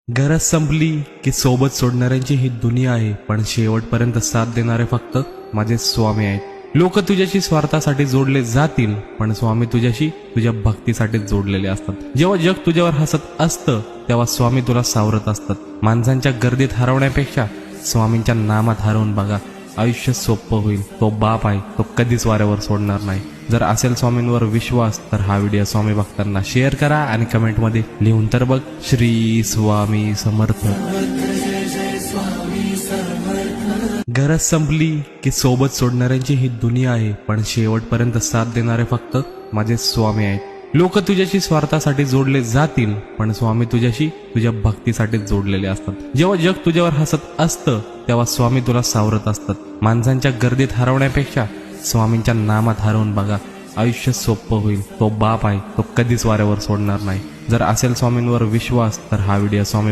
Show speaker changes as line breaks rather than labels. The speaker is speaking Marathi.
गरज संपली की सोबत सोडणाऱ्यांची ही दुनिया आहे, पण शेवटपर्यंत साथ देणारे फक्त माझे स्वामी आहेत। लोक तुझ्याशी स्वार्थासाठी जोडले जातील, पण स्वामी तुझ्याशी तुझ्या भक्तीसाठी जोडलेले असतात। जेव्हा जग तुझ्यावर हसत असतं तेव्हा स्वामी तुला सावरत असतात। माणसांच्या गर्दीत हरवण्यापेक्षा स्वामींच्या नामात हरवून बघा, आयुष्य सोपं होईल। तो बाप आहे, तो कधीच वाऱ्यावर सोडणार नाही। जर असेल स्वामींवर विश्वास तर हा व्हिडिओ स्वामी भक्तांना शेअर करा आणि कमेंटमध्ये लिहून तर बघ, श्री स्वामी समर्थ। गरज संपली की सोबत सोडणाऱ्यांची ही दुनिया आहे, पण शेवटपर्यंत साथ देणारे फक्त माझे स्वामी आहेत। लोक तुझ्याशी स्वार्थासाठी जोडले जातील, पण स्वामी तुझ्याशी तुझ्या भक्तीसाठी जोडलेले असतात। जेव्हा जग तुझ्यावर हसत असतं तेव्हा स्वामी तुला सावरत असतात। माणसांच्या गर्दीत हरवण्यापेक्षा स्वामींच्या नामात हरवून बघा, आयुष्य सोपं होईल। तो बाप आहे, तो कधीच वाऱ्यावर सोडणार नाही। जर असेल स्वामींवर विश्वास तर हा व्हिडिओ स्वामी